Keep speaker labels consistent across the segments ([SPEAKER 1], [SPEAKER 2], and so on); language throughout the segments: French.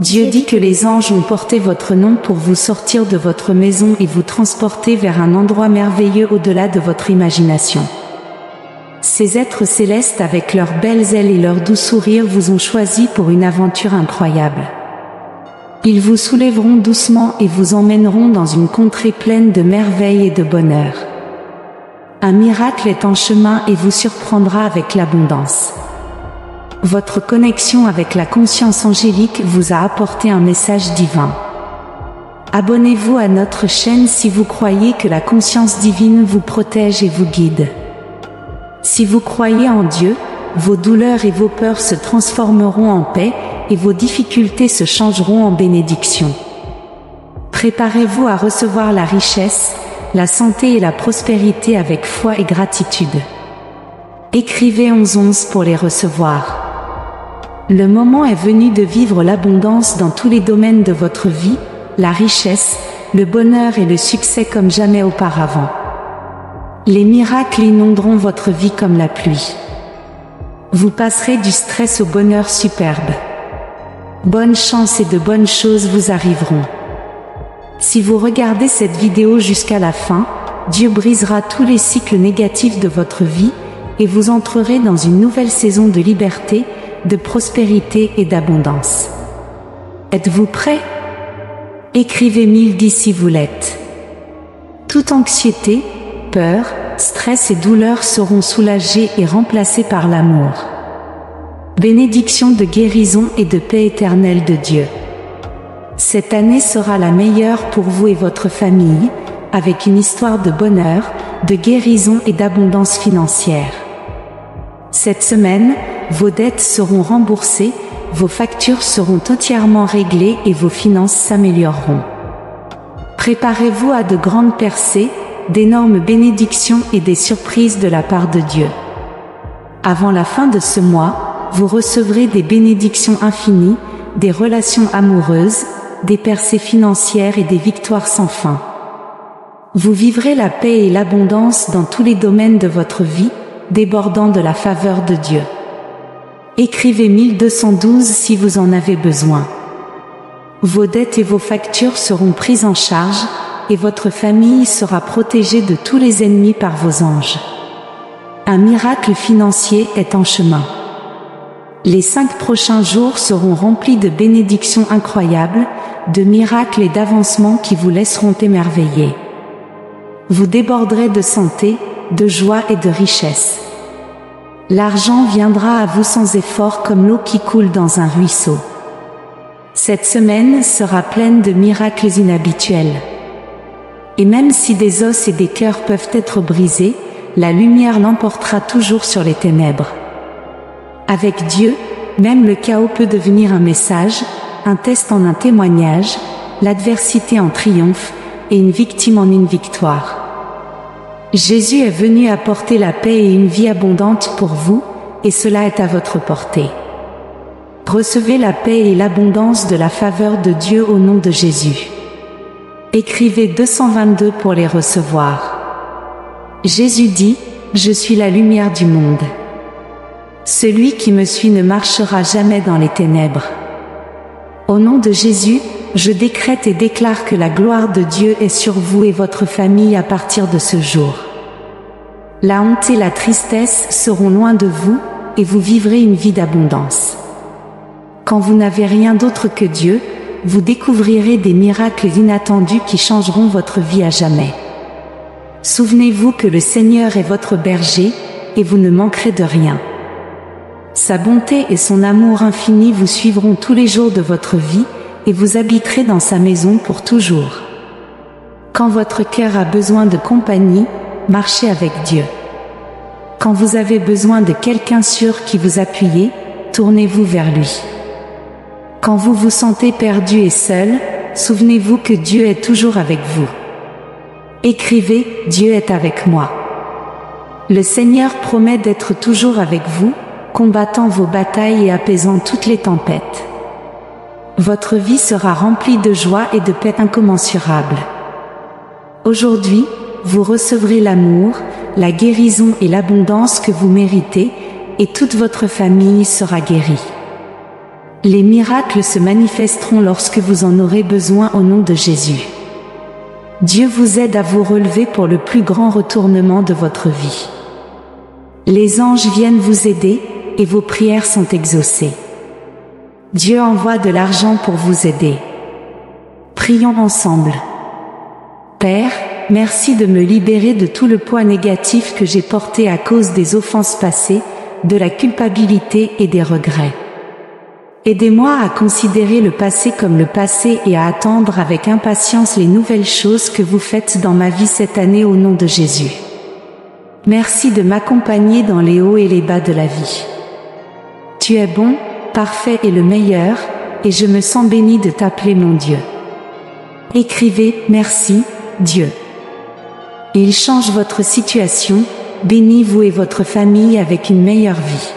[SPEAKER 1] Dieu dit que les anges ont porté votre nom pour vous sortir de votre maison et vous transporter vers un endroit merveilleux au-delà de votre imagination. Ces êtres célestes avec leurs belles ailes et leurs doux sourires vous ont choisi pour une aventure incroyable. Ils vous soulèveront doucement et vous emmèneront dans une contrée pleine de merveilles et de bonheur. Un miracle est en chemin et vous surprendra avec l'abondance. Votre connexion avec la conscience angélique vous a apporté un message divin. Abonnez-vous à notre chaîne si vous croyez que la conscience divine vous protège et vous guide. Si vous croyez en Dieu, vos douleurs et vos peurs se transformeront en paix et vos difficultés se changeront en bénédiction. Préparez-vous à recevoir la richesse, la santé et la prospérité avec foi et gratitude. Écrivez 1111 pour les recevoir. Le moment est venu de vivre l'abondance dans tous les domaines de votre vie, la richesse, le bonheur et le succès comme jamais auparavant. Les miracles inonderont votre vie comme la pluie. Vous passerez du stress au bonheur superbe. Bonne chance et de bonnes choses vous arriveront. Si vous regardez cette vidéo jusqu'à la fin, Dieu brisera tous les cycles négatifs de votre vie et vous entrerez dans une nouvelle saison de liberté, de prospérité et d'abondance. Êtes-vous prêt? Écrivez 1010 si vous l'êtes. Toute anxiété, peur, stress et douleur seront soulagées et remplacées par l'amour. Bénédiction de guérison et de paix éternelle de Dieu. Cette année sera la meilleure pour vous et votre famille, avec une histoire de bonheur, de guérison et d'abondance financière. Cette semaine, vos dettes seront remboursées, vos factures seront entièrement réglées et vos finances s'amélioreront. Préparez-vous à de grandes percées, d'énormes bénédictions et des surprises de la part de Dieu. Avant la fin de ce mois, vous recevrez des bénédictions infinies, des relations amoureuses, des percées financières et des victoires sans fin. Vous vivrez la paix et l'abondance dans tous les domaines de votre vie, débordant de la faveur de Dieu. Écrivez 1212 si vous en avez besoin. Vos dettes et vos factures seront prises en charge, et votre famille sera protégée de tous les ennemis par vos anges. Un miracle financier est en chemin. Les 5 prochains jours seront remplis de bénédictions incroyables, de miracles et d'avancements qui vous laisseront émerveiller. Vous déborderez de santé, de joie et de richesse. L'argent viendra à vous sans effort comme l'eau qui coule dans un ruisseau. Cette semaine sera pleine de miracles inhabituels. Et même si des os et des cœurs peuvent être brisés, la lumière l'emportera toujours sur les ténèbres. Avec Dieu, même le chaos peut devenir un message, un test en un témoignage, l'adversité en triomphe, et une victime en une victoire. Jésus est venu apporter la paix et une vie abondante pour vous, et cela est à votre portée. Recevez la paix et l'abondance de la faveur de Dieu au nom de Jésus. Écrivez 222 pour les recevoir. Jésus dit, « Je suis la lumière du monde. Celui qui me suit ne marchera jamais dans les ténèbres. » Au nom de Jésus, je décrète et déclare que la gloire de Dieu est sur vous et votre famille à partir de ce jour. La honte et la tristesse seront loin de vous, et vous vivrez une vie d'abondance. Quand vous n'avez rien d'autre que Dieu, vous découvrirez des miracles inattendus qui changeront votre vie à jamais. Souvenez-vous que le Seigneur est votre berger, et vous ne manquerez de rien. Sa bonté et son amour infini vous suivront tous les jours de votre vie, et vous habiterez dans sa maison pour toujours. Quand votre cœur a besoin de compagnie, marchez avec Dieu. Quand vous avez besoin de quelqu'un sur qui vous appuyer, tournez-vous vers lui. Quand vous vous sentez perdu et seul, souvenez-vous que Dieu est toujours avec vous. Écrivez « Dieu est avec moi ». Le Seigneur promet d'être toujours avec vous, combattant vos batailles et apaisant toutes les tempêtes. Votre vie sera remplie de joie et de paix incommensurables. Aujourd'hui, vous recevrez l'amour, la guérison et l'abondance que vous méritez, et toute votre famille sera guérie. Les miracles se manifesteront lorsque vous en aurez besoin au nom de Jésus. Dieu vous aide à vous relever pour le plus grand retournement de votre vie. Les anges viennent vous aider et vos prières sont exaucées. Dieu envoie de l'argent pour vous aider. Prions ensemble. Père, merci de me libérer de tout le poids négatif que j'ai porté à cause des offenses passées, de la culpabilité et des regrets. Aidez-moi à considérer le passé comme le passé et à attendre avec impatience les nouvelles choses que vous faites dans ma vie cette année au nom de Jésus. Merci de m'accompagner dans les hauts et les bas de la vie. Tu es bon, parfait et le meilleur, et je me sens béni de t'appeler mon Dieu. Écrivez « Merci, Dieu ». Il change votre situation, bénit vous et votre famille avec une meilleure vie.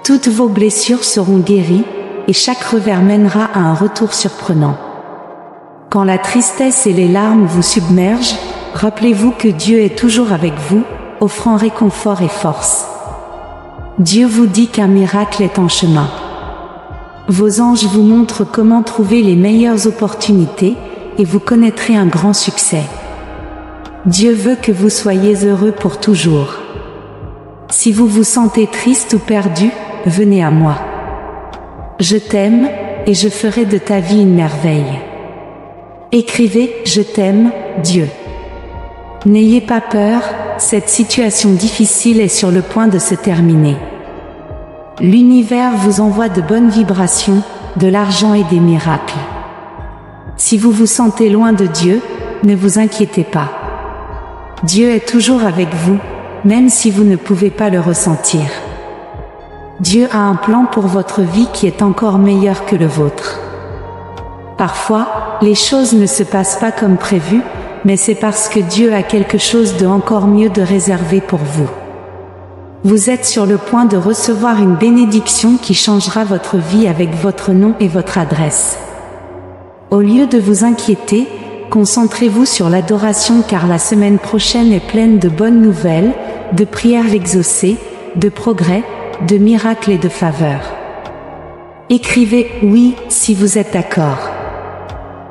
[SPEAKER 1] Toutes vos blessures seront guéries, et chaque revers mènera à un retour surprenant. Quand la tristesse et les larmes vous submergent, rappelez-vous que Dieu est toujours avec vous, offrant réconfort et force. Dieu vous dit qu'un miracle est en chemin. Vos anges vous montrent comment trouver les meilleures opportunités, et vous connaîtrez un grand succès. Dieu veut que vous soyez heureux pour toujours. Si vous vous sentez triste ou perdu, venez à moi. Je t'aime, et je ferai de ta vie une merveille. Écrivez « Je t'aime, Dieu ». N'ayez pas peur, cette situation difficile est sur le point de se terminer. L'univers vous envoie de bonnes vibrations, de l'argent et des miracles. Si vous vous sentez loin de Dieu, ne vous inquiétez pas. Dieu est toujours avec vous, même si vous ne pouvez pas le ressentir. Dieu a un plan pour votre vie qui est encore meilleur que le vôtre. Parfois, les choses ne se passent pas comme prévu, mais c'est parce que Dieu a quelque chose de encore mieux de réservé pour vous. Vous êtes sur le point de recevoir une bénédiction qui changera votre vie avec votre nom et votre adresse. Au lieu de vous inquiéter, concentrez-vous sur l'adoration car la semaine prochaine est pleine de bonnes nouvelles, de prières exaucées, de progrès, de miracles et de faveurs. Écrivez « Oui » si vous êtes d'accord.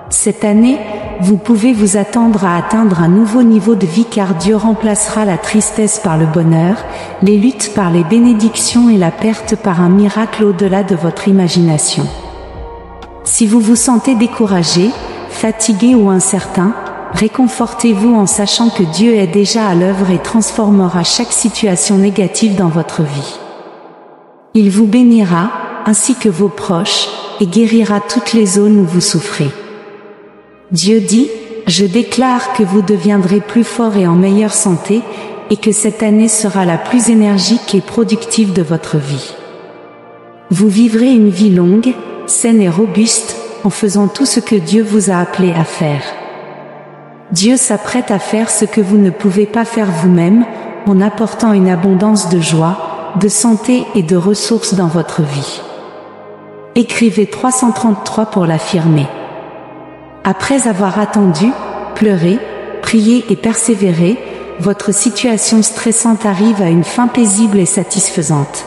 [SPEAKER 1] Cette année, vous pouvez vous attendre à atteindre un nouveau niveau de vie car Dieu remplacera la tristesse par le bonheur, les luttes par les bénédictions et la perte par un miracle au-delà de votre imagination. Si vous vous sentez découragé, fatigué ou incertain, réconfortez-vous en sachant que Dieu est déjà à l'œuvre et transformera chaque situation négative dans votre vie. Il vous bénira, ainsi que vos proches, et guérira toutes les zones où vous souffrez. Dieu dit, « Je déclare que vous deviendrez plus fort et en meilleure santé, et que cette année sera la plus énergique et productive de votre vie. Vous vivrez une vie longue, saine et robuste, en faisant tout ce que Dieu vous a appelé à faire. Dieu s'apprête à faire ce que vous ne pouvez pas faire vous-même, en apportant une abondance de joie, de santé et de ressources dans votre vie. » Écrivez 333 pour l'affirmer. Après avoir attendu, pleuré, prié et persévéré, votre situation stressante arrive à une fin paisible et satisfaisante.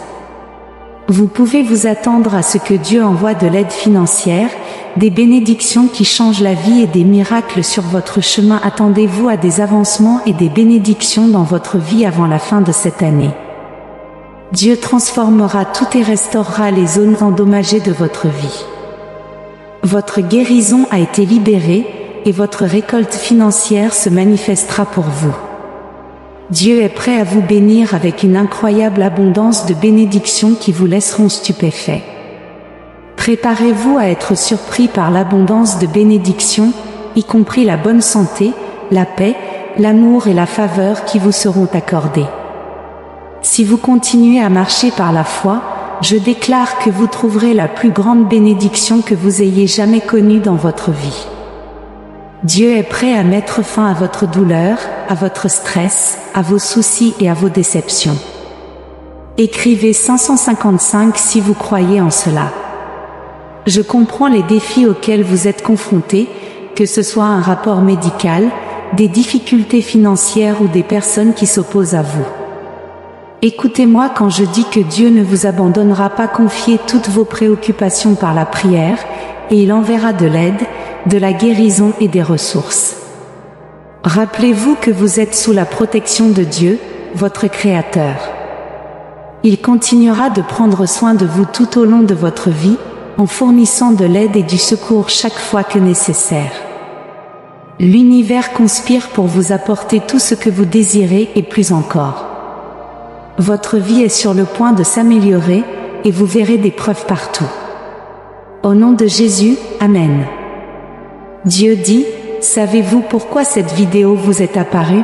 [SPEAKER 1] Vous pouvez vous attendre à ce que Dieu envoie de l'aide financière, des bénédictions qui changent la vie et des miracles sur votre chemin. Attendez-vous à des avancements et des bénédictions dans votre vie avant la fin de cette année. Dieu transformera tout et restaurera les zones endommagées de votre vie. Votre guérison a été libérée et votre récolte financière se manifestera pour vous. Dieu est prêt à vous bénir avec une incroyable abondance de bénédictions qui vous laisseront stupéfaits. Préparez-vous à être surpris par l'abondance de bénédictions, y compris la bonne santé, la paix, l'amour et la faveur qui vous seront accordées. Si vous continuez à marcher par la foi, je déclare que vous trouverez la plus grande bénédiction que vous ayez jamais connue dans votre vie. Dieu est prêt à mettre fin à votre douleur, à votre stress, à vos soucis et à vos déceptions. Écrivez 555 si vous croyez en cela. Je comprends les défis auxquels vous êtes confrontés, que ce soit un rapport médical, des difficultés financières ou des personnes qui s'opposent à vous. Écoutez-moi quand je dis que Dieu ne vous abandonnera pas. Confiez toutes vos préoccupations par la prière, et il enverra de l'aide, de la guérison et des ressources. Rappelez-vous que vous êtes sous la protection de Dieu, votre Créateur. Il continuera de prendre soin de vous tout au long de votre vie, en fournissant de l'aide et du secours chaque fois que nécessaire. L'univers conspire pour vous apporter tout ce que vous désirez et plus encore. Votre vie est sur le point de s'améliorer, et vous verrez des preuves partout. Au nom de Jésus, Amen. Dieu dit, savez-vous pourquoi cette vidéo vous est apparue?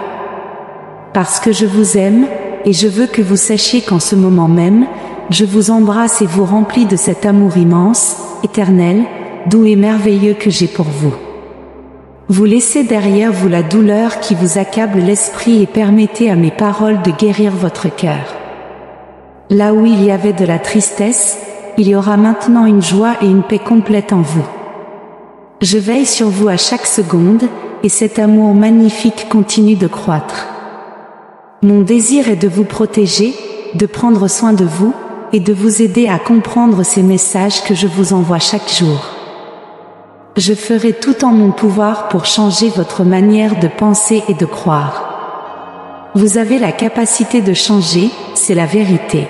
[SPEAKER 1] Parce que je vous aime, et je veux que vous sachiez qu'en ce moment même, je vous embrasse et vous remplis de cet amour immense, éternel, doux et merveilleux que j'ai pour vous. Vous laissez derrière vous la douleur qui vous accable l'esprit et permettez à mes paroles de guérir votre cœur. Là où il y avait de la tristesse, il y aura maintenant une joie et une paix complète en vous. Je veille sur vous à chaque seconde, et cet amour magnifique continue de croître. Mon désir est de vous protéger, de prendre soin de vous, et de vous aider à comprendre ces messages que je vous envoie chaque jour. Je ferai tout en mon pouvoir pour changer votre manière de penser et de croire. Vous avez la capacité de changer, c'est la vérité.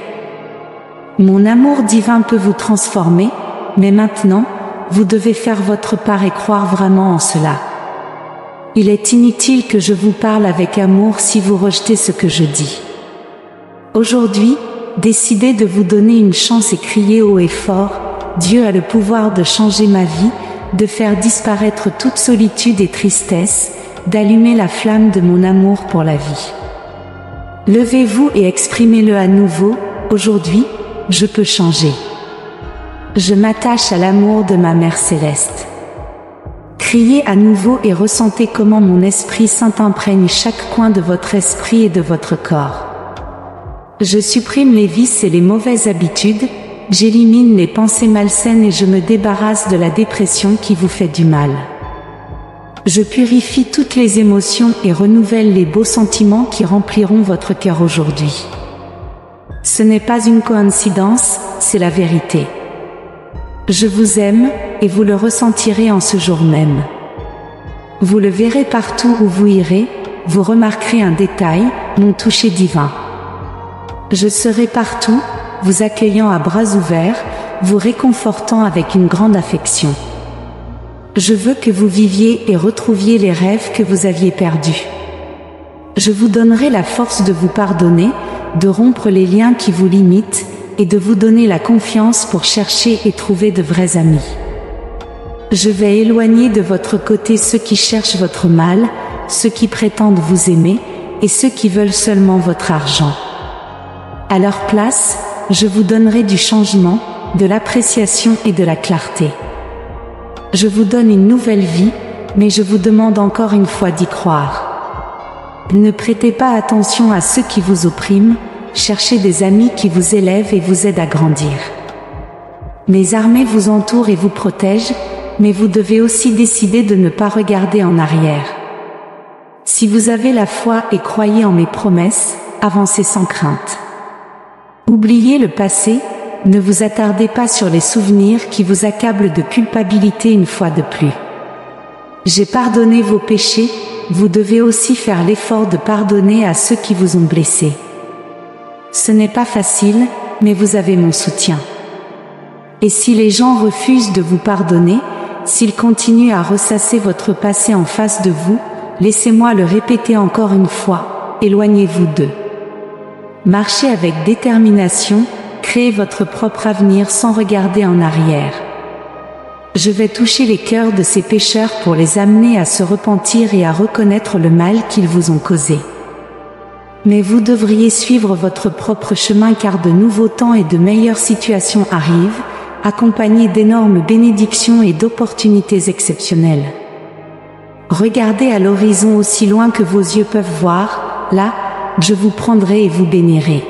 [SPEAKER 1] Mon amour divin peut vous transformer, mais maintenant, vous devez faire votre part et croire vraiment en cela. Il est inutile que je vous parle avec amour si vous rejetez ce que je dis. Aujourd'hui, décidez de vous donner une chance et criez haut et fort, Dieu a le pouvoir de changer ma vie, de faire disparaître toute solitude et tristesse, d'allumer la flamme de mon amour pour la vie. Levez-vous et exprimez-le à nouveau, aujourd'hui, je peux changer. Je m'attache à l'amour de ma Mère Céleste. Criez à nouveau et ressentez comment mon Esprit Saint imprègne chaque coin de votre esprit et de votre corps. Je supprime les vices et les mauvaises habitudes, j'élimine les pensées malsaines et je me débarrasse de la dépression qui vous fait du mal. Je purifie toutes les émotions et renouvelle les beaux sentiments qui rempliront votre cœur aujourd'hui. Ce n'est pas une coïncidence, c'est la vérité. Je vous aime, et vous le ressentirez en ce jour même. Vous le verrez partout où vous irez, vous remarquerez un détail, mon toucher divin. Je serai partout, vous accueillant à bras ouverts, vous réconfortant avec une grande affection. Je veux que vous viviez et retrouviez les rêves que vous aviez perdus. Je vous donnerai la force de vous pardonner, de rompre les liens qui vous limitent, et de vous donner la confiance pour chercher et trouver de vrais amis. Je vais éloigner de votre côté ceux qui cherchent votre mal, ceux qui prétendent vous aimer, et ceux qui veulent seulement votre argent. À leur place, je vous donnerai du changement, de l'appréciation et de la clarté. Je vous donne une nouvelle vie, mais je vous demande encore une fois d'y croire. Ne prêtez pas attention à ceux qui vous oppriment, cherchez des amis qui vous élèvent et vous aident à grandir. Mes armées vous entourent et vous protègent, mais vous devez aussi décider de ne pas regarder en arrière. Si vous avez la foi et croyez en mes promesses, avancez sans crainte. Oubliez le passé, ne vous attardez pas sur les souvenirs qui vous accablent de culpabilité une fois de plus. J'ai pardonné vos péchés, vous devez aussi faire l'effort de pardonner à ceux qui vous ont blessé. Ce n'est pas facile, mais vous avez mon soutien. Et si les gens refusent de vous pardonner, s'ils continuent à ressasser votre passé en face de vous, laissez-moi le répéter encore une fois, éloignez-vous d'eux. Marchez avec détermination, créez votre propre avenir sans regarder en arrière. Je vais toucher les cœurs de ces pécheurs pour les amener à se repentir et à reconnaître le mal qu'ils vous ont causé. Mais vous devriez suivre votre propre chemin car de nouveaux temps et de meilleures situations arrivent, accompagnés d'énormes bénédictions et d'opportunités exceptionnelles. Regardez à l'horizon aussi loin que vos yeux peuvent voir, là, je vous prendrai et vous bénirai.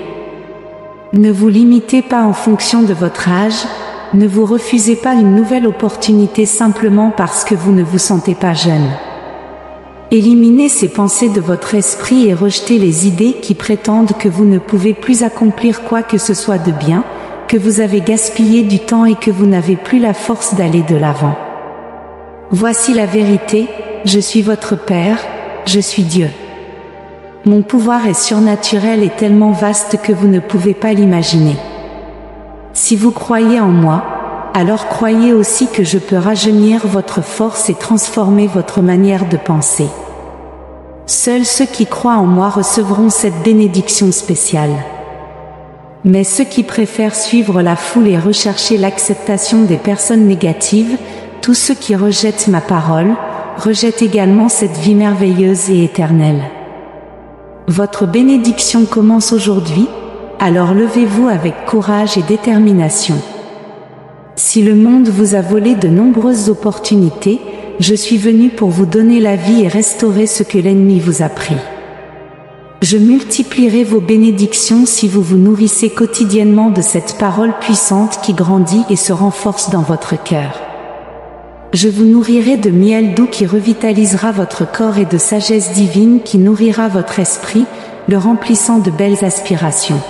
[SPEAKER 1] Ne vous limitez pas en fonction de votre âge, ne vous refusez pas une nouvelle opportunité simplement parce que vous ne vous sentez pas jeune. Éliminez ces pensées de votre esprit et rejetez les idées qui prétendent que vous ne pouvez plus accomplir quoi que ce soit de bien, que vous avez gaspillé du temps et que vous n'avez plus la force d'aller de l'avant. Voici la vérité, je suis votre Père, je suis Dieu. Mon pouvoir est surnaturel et tellement vaste que vous ne pouvez pas l'imaginer. Si vous croyez en moi, alors croyez aussi que je peux rajeunir votre force et transformer votre manière de penser. Seuls ceux qui croient en moi recevront cette bénédiction spéciale. Mais ceux qui préfèrent suivre la foule et rechercher l'acceptation des personnes négatives, tous ceux qui rejettent ma parole, rejettent également cette vie merveilleuse et éternelle. Votre bénédiction commence aujourd'hui, alors levez-vous avec courage et détermination. Si le monde vous a volé de nombreuses opportunités, je suis venu pour vous donner la vie et restaurer ce que l'ennemi vous a pris. Je multiplierai vos bénédictions si vous vous nourrissez quotidiennement de cette parole puissante qui grandit et se renforce dans votre cœur. Je vous nourrirai de miel doux qui revitalisera votre corps et de sagesse divine qui nourrira votre esprit, le remplissant de belles aspirations.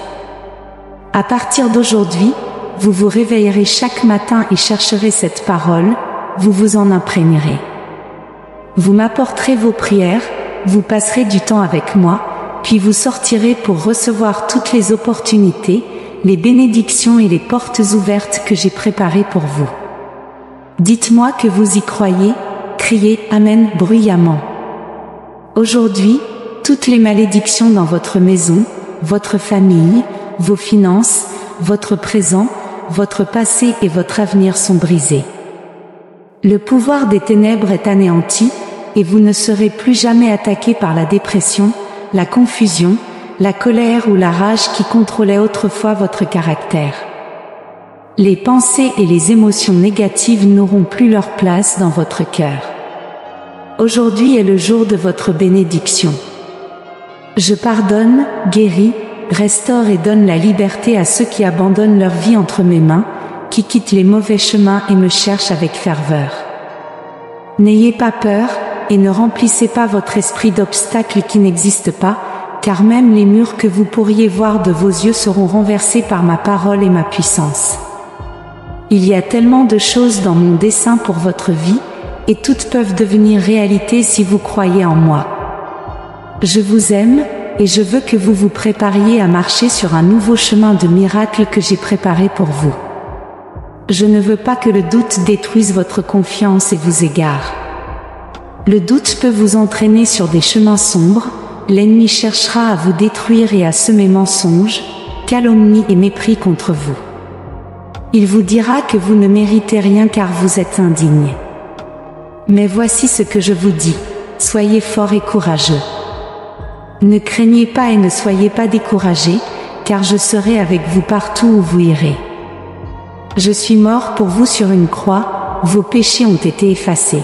[SPEAKER 1] À partir d'aujourd'hui, vous vous réveillerez chaque matin et chercherez cette parole, vous vous en imprégnerez. Vous m'apporterez vos prières, vous passerez du temps avec moi, puis vous sortirez pour recevoir toutes les opportunités, les bénédictions et les portes ouvertes que j'ai préparées pour vous. Dites-moi que vous y croyez, criez « Amen » bruyamment. Aujourd'hui, toutes les malédictions dans votre maison, votre famille, vos finances, votre présent, votre passé et votre avenir sont brisés. Le pouvoir des ténèbres est anéanti, et vous ne serez plus jamais attaqué par la dépression, la confusion, la colère ou la rage qui contrôlaient autrefois votre caractère. Les pensées et les émotions négatives n'auront plus leur place dans votre cœur. Aujourd'hui est le jour de votre bénédiction. Je pardonne, guéris, restaure et donne la liberté à ceux qui abandonnent leur vie entre mes mains, qui quittent les mauvais chemins et me cherchent avec ferveur. N'ayez pas peur, et ne remplissez pas votre esprit d'obstacles qui n'existent pas, car même les murs que vous pourriez voir de vos yeux seront renversés par ma parole et ma puissance. Il y a tellement de choses dans mon dessein pour votre vie, et toutes peuvent devenir réalité si vous croyez en moi. Je vous aime, et je veux que vous vous prépariez à marcher sur un nouveau chemin de miracle que j'ai préparé pour vous. Je ne veux pas que le doute détruise votre confiance et vous égare. Le doute peut vous entraîner sur des chemins sombres, l'ennemi cherchera à vous détruire et à semer mensonges, calomnies et mépris contre vous. Il vous dira que vous ne méritez rien car vous êtes indigne. Mais voici ce que je vous dis, soyez forts et courageux. Ne craignez pas et ne soyez pas découragés, car je serai avec vous partout où vous irez. Je suis mort pour vous sur une croix, vos péchés ont été effacés.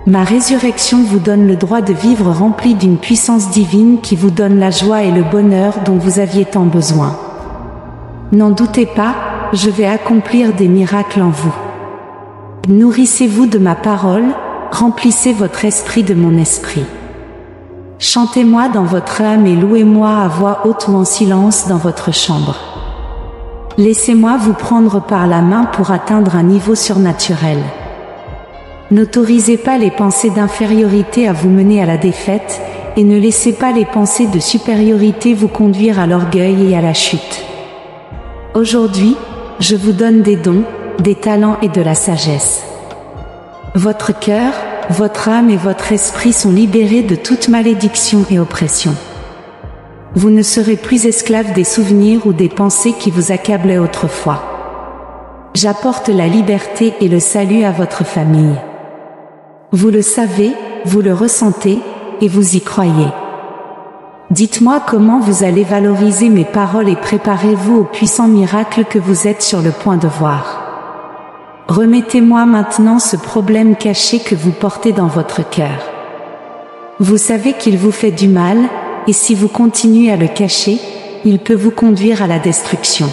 [SPEAKER 1] Ma résurrection vous donne le droit de vivre rempli d'une puissance divine qui vous donne la joie et le bonheur dont vous aviez tant besoin. N'en doutez pas, je vais accomplir des miracles en vous. Nourrissez-vous de ma parole, remplissez votre esprit de mon esprit. Chantez-moi dans votre âme et louez-moi à voix haute ou en silence dans votre chambre. Laissez-moi vous prendre par la main pour atteindre un niveau surnaturel. N'autorisez pas les pensées d'infériorité à vous mener à la défaite, et ne laissez pas les pensées de supériorité vous conduire à l'orgueil et à la chute. Aujourd'hui, je vous donne des dons, des talents et de la sagesse. Votre cœur, votre âme et votre esprit sont libérés de toute malédiction et oppression. Vous ne serez plus esclaves des souvenirs ou des pensées qui vous accablaient autrefois. J'apporte la liberté et le salut à votre famille. Vous le savez, vous le ressentez, et vous y croyez. Dites-moi comment vous allez valoriser mes paroles et préparez-vous au puissant miracle que vous êtes sur le point de voir. Remettez-moi maintenant ce problème caché que vous portez dans votre cœur. Vous savez qu'il vous fait du mal, et si vous continuez à le cacher, il peut vous conduire à la destruction.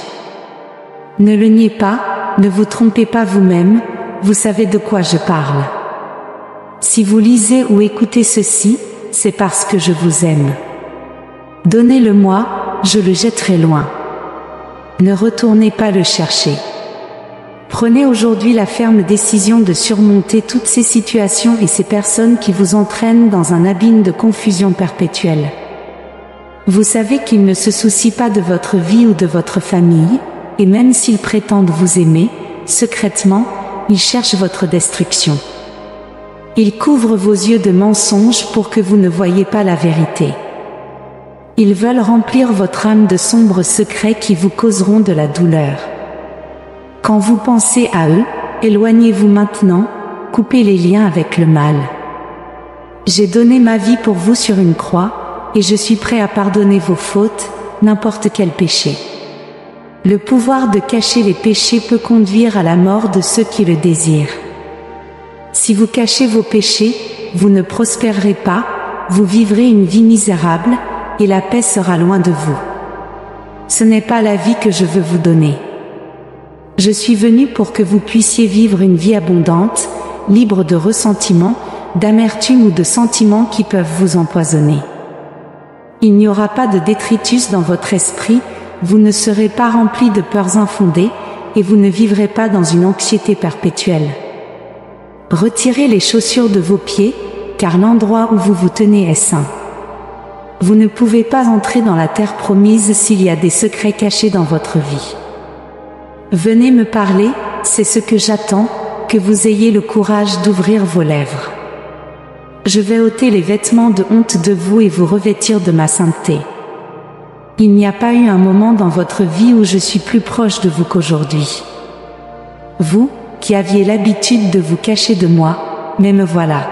[SPEAKER 1] Ne le niez pas, ne vous trompez pas vous-même, vous savez de quoi je parle. Si vous lisez ou écoutez ceci, c'est parce que je vous aime. Donnez-le-moi, je le jetterai loin. Ne retournez pas le chercher. Prenez aujourd'hui la ferme décision de surmonter toutes ces situations et ces personnes qui vous entraînent dans un abîme de confusion perpétuelle. Vous savez qu'ils ne se soucient pas de votre vie ou de votre famille, et même s'ils prétendent vous aimer, secrètement, ils cherchent votre destruction. Ils couvrent vos yeux de mensonges pour que vous ne voyiez pas la vérité. Ils veulent remplir votre âme de sombres secrets qui vous causeront de la douleur. Quand vous pensez à eux, éloignez-vous maintenant, coupez les liens avec le mal. J'ai donné ma vie pour vous sur une croix, et je suis prêt à pardonner vos fautes, n'importe quel péché. Le pouvoir de cacher les péchés peut conduire à la mort de ceux qui le désirent. Si vous cachez vos péchés, vous ne prospérerez pas, vous vivrez une vie misérable, et la paix sera loin de vous. Ce n'est pas la vie que je veux vous donner. Je suis venu pour que vous puissiez vivre une vie abondante, libre de ressentiments, d'amertume ou de sentiments qui peuvent vous empoisonner. Il n'y aura pas de détritus dans votre esprit, vous ne serez pas rempli de peurs infondées, et vous ne vivrez pas dans une anxiété perpétuelle. Retirez les chaussures de vos pieds, car l'endroit où vous vous tenez est saint. Vous ne pouvez pas entrer dans la terre promise s'il y a des secrets cachés dans votre vie. Venez me parler, c'est ce que j'attends, que vous ayez le courage d'ouvrir vos lèvres. Je vais ôter les vêtements de honte de vous et vous revêtir de ma sainteté. Il n'y a pas eu un moment dans votre vie où je suis plus proche de vous qu'aujourd'hui. Vous, qui aviez l'habitude de vous cacher de moi, mais me voilà.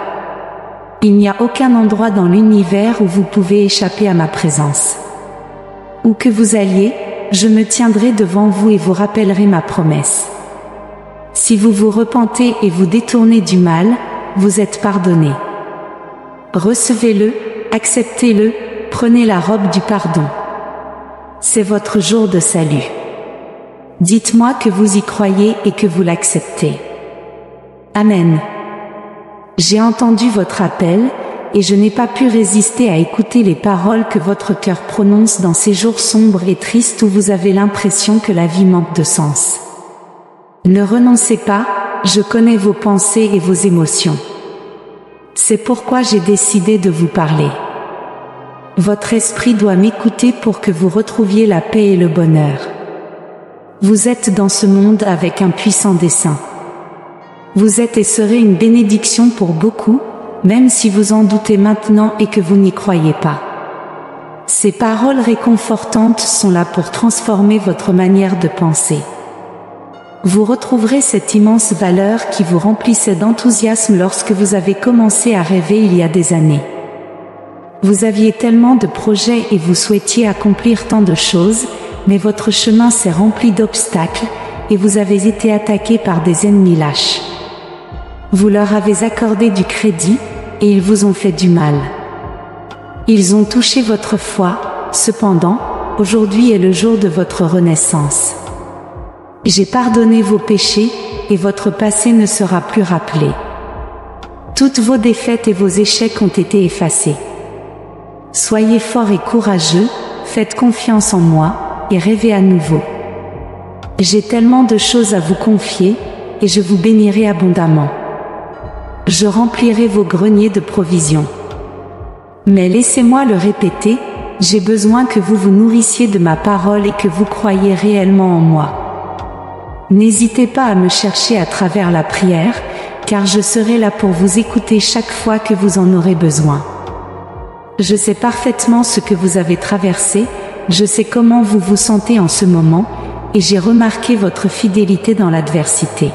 [SPEAKER 1] Il n'y a aucun endroit dans l'univers où vous pouvez échapper à ma présence. Où que vous alliez, je me tiendrai devant vous et vous rappellerai ma promesse. Si vous vous repentez et vous détournez du mal, vous êtes pardonnés. Recevez-le, acceptez-le, prenez la robe du pardon. C'est votre jour de salut. Dites-moi que vous y croyez et que vous l'acceptez. Amen. J'ai entendu votre appel, et je n'ai pas pu résister à écouter les paroles que votre cœur prononce dans ces jours sombres et tristes où vous avez l'impression que la vie manque de sens. Ne renoncez pas, je connais vos pensées et vos émotions. C'est pourquoi j'ai décidé de vous parler. Votre esprit doit m'écouter pour que vous retrouviez la paix et le bonheur. Vous êtes dans ce monde avec un puissant dessein. Vous êtes et serez une bénédiction pour beaucoup, même si vous en doutez maintenant et que vous n'y croyez pas. Ces paroles réconfortantes sont là pour transformer votre manière de penser. Vous retrouverez cette immense valeur qui vous remplissait d'enthousiasme lorsque vous avez commencé à rêver il y a des années. Vous aviez tellement de projets et vous souhaitiez accomplir tant de choses, mais votre chemin s'est rempli d'obstacles, et vous avez été attaqué par des ennemis lâches. Vous leur avez accordé du crédit, et ils vous ont fait du mal. Ils ont touché votre foi, cependant, aujourd'hui est le jour de votre renaissance. J'ai pardonné vos péchés, et votre passé ne sera plus rappelé. Toutes vos défaites et vos échecs ont été effacés. Soyez forts et courageux, faites confiance en moi, et rêvez à nouveau. J'ai tellement de choses à vous confier, et je vous bénirai abondamment. Je remplirai vos greniers de provisions. Mais laissez-moi le répéter, j'ai besoin que vous vous nourrissiez de ma parole et que vous croyiez réellement en moi. N'hésitez pas à me chercher à travers la prière, car je serai là pour vous écouter chaque fois que vous en aurez besoin. Je sais parfaitement ce que vous avez traversé, je sais comment vous vous sentez en ce moment, et j'ai remarqué votre fidélité dans l'adversité.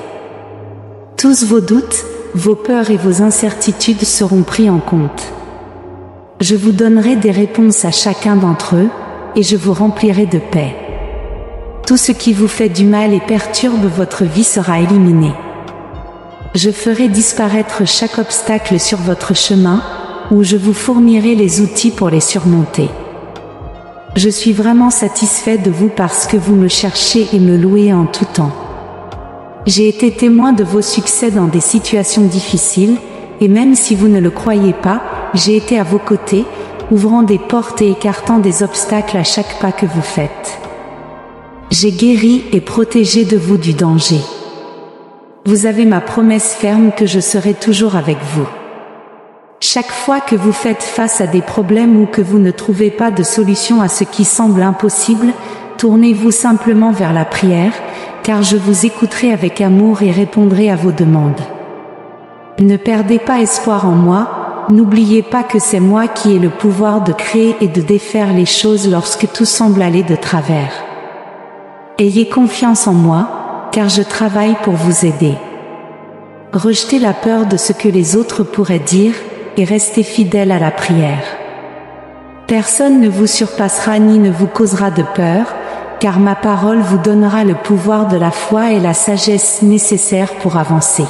[SPEAKER 1] Tous vos doutes, vos peurs et vos incertitudes seront pris en compte. Je vous donnerai des réponses à chacun d'entre eux, et je vous remplirai de paix. Tout ce qui vous fait du mal et perturbe votre vie sera éliminé. Je ferai disparaître chaque obstacle sur votre chemin, ou je vous fournirai les outils pour les surmonter. Je suis vraiment satisfait de vous parce que vous me cherchez et me louez en tout temps. J'ai été témoin de vos succès dans des situations difficiles, et même si vous ne le croyez pas, j'ai été à vos côtés, ouvrant des portes et écartant des obstacles à chaque pas que vous faites. J'ai guéri et protégé de vous du danger. Vous avez ma promesse ferme que je serai toujours avec vous. Chaque fois que vous faites face à des problèmes ou que vous ne trouvez pas de solution à ce qui semble impossible, tournez-vous simplement vers la prière, car je vous écouterai avec amour et répondrai à vos demandes. Ne perdez pas espoir en moi, n'oubliez pas que c'est moi qui ai le pouvoir de créer et de défaire les choses lorsque tout semble aller de travers. Ayez confiance en moi, car je travaille pour vous aider. Rejetez la peur de ce que les autres pourraient dire, et restez fidèle à la prière. Personne ne vous surpassera ni ne vous causera de peur, car ma parole vous donnera le pouvoir de la foi et la sagesse nécessaires pour avancer.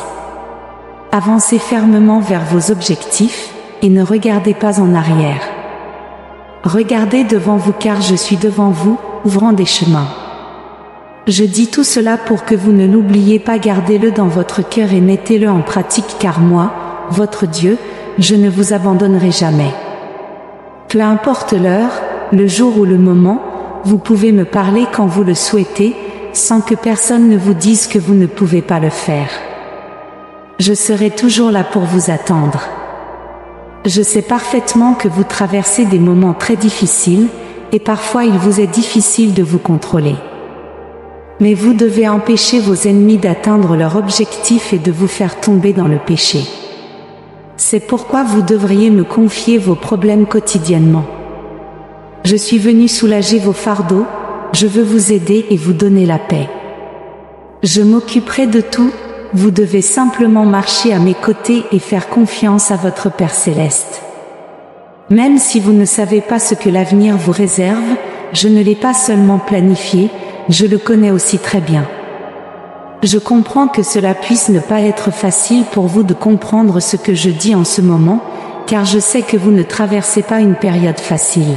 [SPEAKER 1] Avancez fermement vers vos objectifs, et ne regardez pas en arrière. Regardez devant vous car je suis devant vous, ouvrant des chemins. Je dis tout cela pour que vous ne l'oubliez pas, gardez-le dans votre cœur et mettez-le en pratique car moi, votre Dieu, je ne vous abandonnerai jamais. Peu importe l'heure, le jour ou le moment, vous pouvez me parler quand vous le souhaitez, sans que personne ne vous dise que vous ne pouvez pas le faire. Je serai toujours là pour vous attendre. Je sais parfaitement que vous traversez des moments très difficiles, et parfois il vous est difficile de vous contrôler. Mais vous devez empêcher vos ennemis d'atteindre leur objectif et de vous faire tomber dans le péché. C'est pourquoi vous devriez me confier vos problèmes quotidiennement. Je suis venu soulager vos fardeaux, je veux vous aider et vous donner la paix. Je m'occuperai de tout, vous devez simplement marcher à mes côtés et faire confiance à votre Père Céleste. Même si vous ne savez pas ce que l'avenir vous réserve, je ne l'ai pas seulement planifié, je le connais aussi très bien. Je comprends que cela puisse ne pas être facile pour vous de comprendre ce que je dis en ce moment, car je sais que vous ne traversez pas une période facile.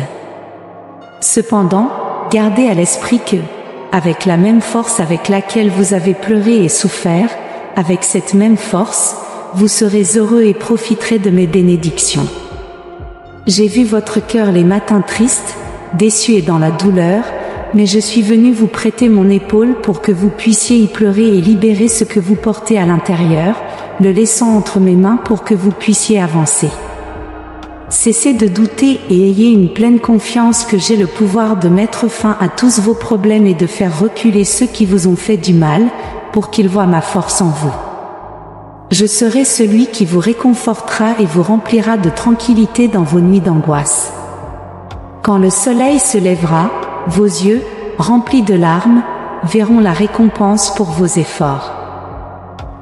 [SPEAKER 1] Cependant, gardez à l'esprit que, avec la même force avec laquelle vous avez pleuré et souffert, avec cette même force, vous serez heureux et profiterez de mes bénédictions. J'ai vu votre cœur les matins tristes, déçu et dans la douleur, mais je suis venu vous prêter mon épaule pour que vous puissiez y pleurer et libérer ce que vous portez à l'intérieur, le laissant entre mes mains pour que vous puissiez avancer. Cessez de douter et ayez une pleine confiance que j'ai le pouvoir de mettre fin à tous vos problèmes et de faire reculer ceux qui vous ont fait du mal, pour qu'ils voient ma force en vous. Je serai celui qui vous réconfortera et vous remplira de tranquillité dans vos nuits d'angoisse. Quand le soleil se lèvera, vos yeux, remplis de larmes, verront la récompense pour vos efforts.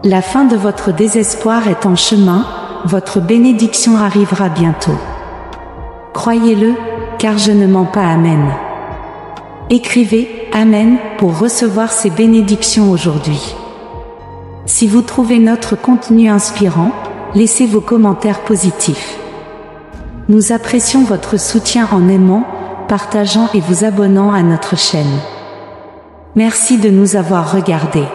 [SPEAKER 1] La fin de votre désespoir est en chemin, votre bénédiction arrivera bientôt. Croyez-le, car je ne mens pas. Amen. Écrivez « Amen » pour recevoir ces bénédictions aujourd'hui. Si vous trouvez notre contenu inspirant, laissez vos commentaires positifs. Nous apprécions votre soutien en aimant, partageant et vous abonnant à notre chaîne. Merci de nous avoir regardés.